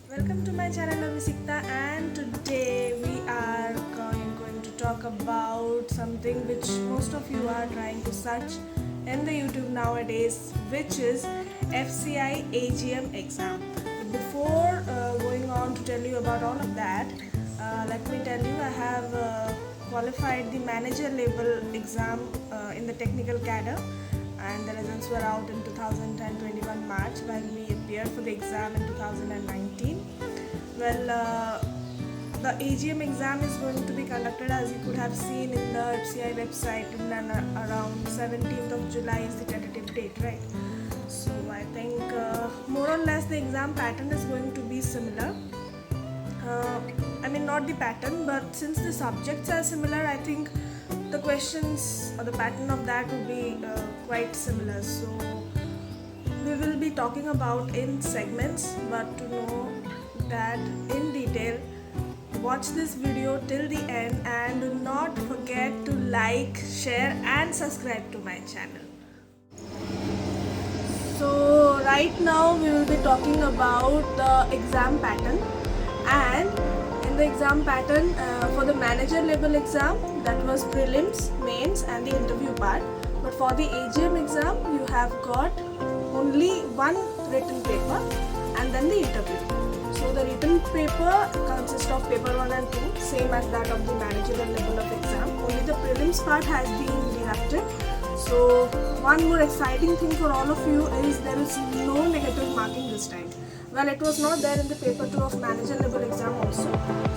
Welcome to my channel Avisikta, and today we are going to talk about something which most of you are trying to search in the YouTube nowadays, which is FCI AGM exam. Before going on to tell you about all of that, let me tell you I have qualified the manager level exam in the technical cadre, and the results were out in 2021 March while we appeared for the exam in 2019. Well, the AGM exam is going to be conducted, as you could have seen in the FCI website, in around 17th of July is the tentative date, right? So I think more or less the exam pattern is going to be similar. I mean, not the pattern, but since the subjects are similar, I think the questions or the pattern of that will be quite similar. So we will be talking about in segments, but to know that in detail, watch this video till the end and do not forget to like, share and subscribe to my channel. So right now we will be talking about the exam pattern, and in the exam pattern for the manager level exam, that was prelims, mains and the interview part. But for the AGM exam, you have got only one written paper and then the interview. So the written paper consists of paper 1 and 2, same as that of the managerial level of exam. Only the prelims part has been deducted. So one more exciting thing for all of you is there is no negative marking this time. Well, it was not there in the paper 2 of manager level exam also.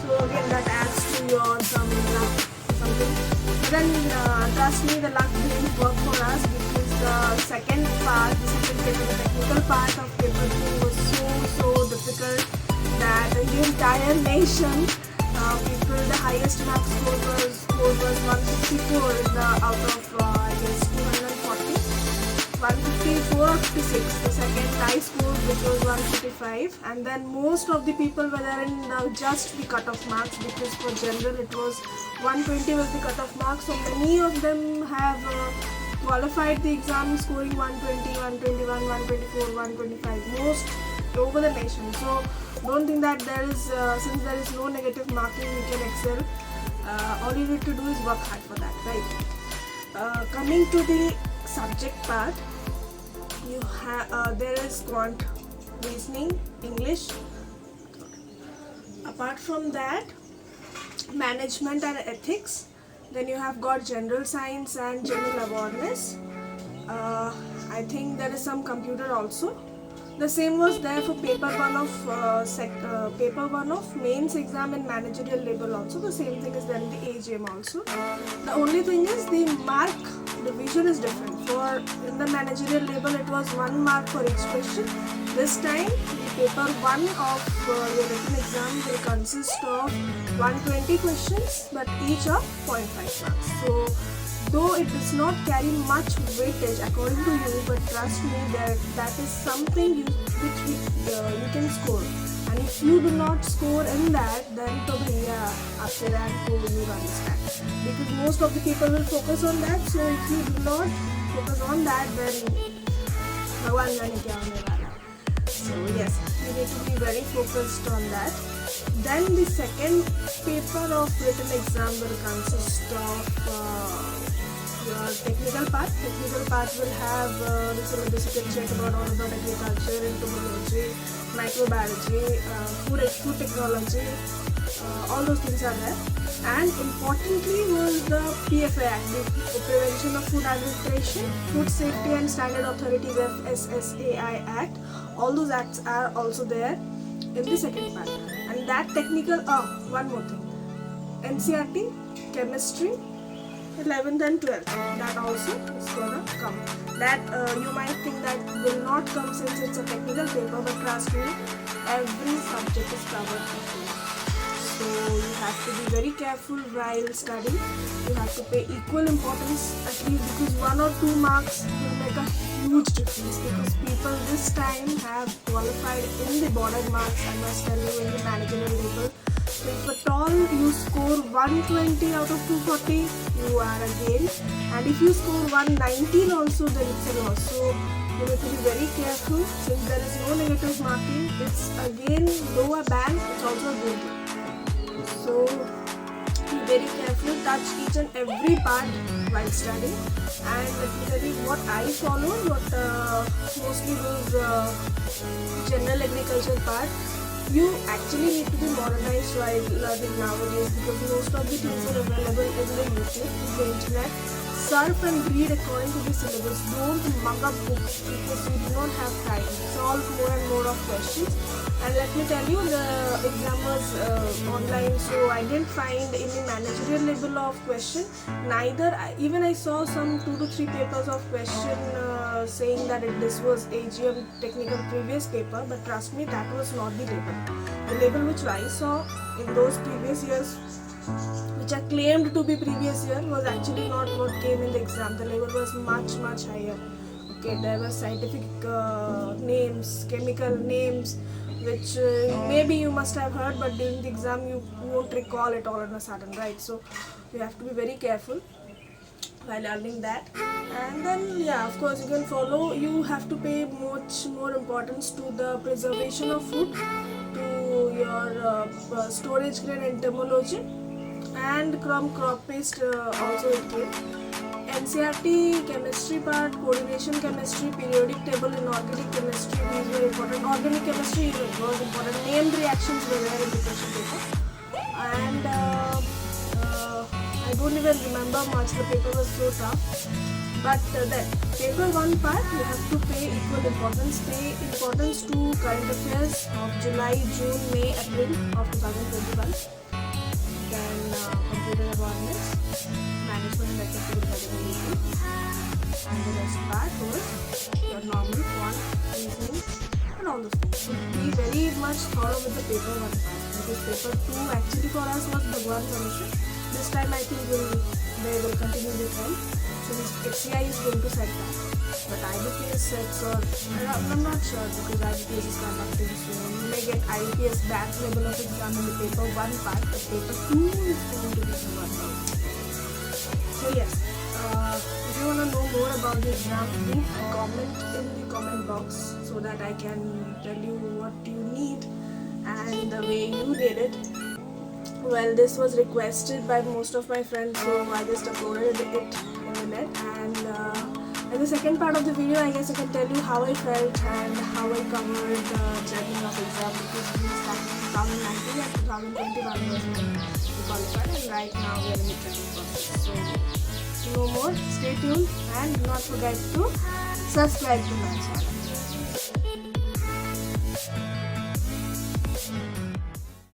So again, that adds to your some luck, something. But then trust me, the luck didn't work for us, because the second part, the second paper, the technical part of paper 2 was so difficult that the entire nation, people, the highest mark score was 154 in the out of I guess 240. 154 or 56, the second high score, which was 155, and then most of the people were there in just the cutoff marks, because for general it was 120 was the cutoff mark. So many of them have qualified the exam scoring 120, 121, 124, 125, most over the nation. So don't think that there is since there is no negative marking, you can excel. All you need to do is work hard for that, right? Coming to the subject part, you have there is quant, reasoning, English. Apart from that, management and ethics. Then you have got general science and general awareness. I think there is some computer also. The same was there for paper 1 of mains exam and managerial level also. The same thing is there in the AGM also. The only thing is the mark division is different. For in the managerial level, it was 1 mark for each question. This time, paper 1 of your written exam will consist of 120 questions, but each of 0.5 marks. So though it does not carry much weightage according to you, but trust me, that is something you can score. And if you do not score in that, then to bhaiya after that you understand, because most of the people will focus on that. So if you do not focus on that, then bhagwan jane kya hone wala. So yes, you need to be very focused on that. Then the second paper of written exam will consist of your technical part. Technical part will have the syllabus you can check about all about agriculture, entomology, microbiology, food technology, all those things are there. And importantly was the PFA Act, the Prevention of Food Administration, Food Safety and Standard Authorities FSSAI Act. All those acts are also there in the second part. And that technical, one more thing, NCERT, chemistry, 11th and 12th, that also is gonna come. That you might think that will not come since it's a technical paper, but trust me, every subject is covered equally. So you have to be very careful while studying. You have to pay equal importance, at least, because 1 or 2 marks will make a huge difference, because people this time have qualified in the border marks, I must tell you, in the managerial level. So if at all you score 120 out of 240, you are a gain. And if you score 119 also, then it's a loss. So you need to be very careful since there is no negative marking. It's again lower band, it's also a good. So be very careful, touch each and every part while studying. And let me tell you what I follow, what mostly those general agriculture part. You actually need to be modernized while learning nowadays because most of the things are available in the YouTube, in the internet. Surf and read according to the syllabus. Don't mug up books because you do not have time. Solve more and more of questions. And let me tell you, the exam was online, so I didn't find any managerial level of question. Neither, even I saw some 2 to 3 papers of question saying that this was AGM technical previous paper, but trust me, that was not the label. The label which I saw in those previous years, which are claimed to be previous year, was actually not what came in the exam. The level was much higher. Okay, there were scientific names, chemical names, which maybe you must have heard, but during the exam you won't recall it all on a sudden, right? So you have to be very careful while learning that. And then yeah, of course you can follow. You have to pay much more importance to the preservation of food, to your storage grade entomology, and crop paste also it came. NCERT chemistry part, coordination chemistry, periodic table, inorganic chemistry, these were important. Organic chemistry was important. Named reactions were there in the question paper. And I don't even remember much, the paper was so tough. But then, paper 1 part, you have to pay equal importance. Pay importance to current affairs of July, June, May, April of 2021. Then computer awareness, management and technical measurement, and the rest part was your normal quant, reasoning, and all those things. So be very much thorough with the paper 1 part, because paper 2 actually for us was Bhagwan Ganesha. This time I think they will continue the trend. So this HCI is going to set that. But IBPS sets, or I'm not sure because IBPS is conducting, so you may get IBPS back level of exam in the paper 1 part, but paper 2 is going to be the one. So yes, if you want to know more about the exam, do comment in the comment box so that I can tell you what you need and the way you did it. Well, this was requested by most of my friends, so I just uploaded it in the net. And in the second part of the video, I guess I can tell you how I felt and how I covered the journey of exam, because we started in 2019 and 2021 was when we qualified, and right now we are in the training process. So to know more, stay tuned and do not forget to subscribe to my channel.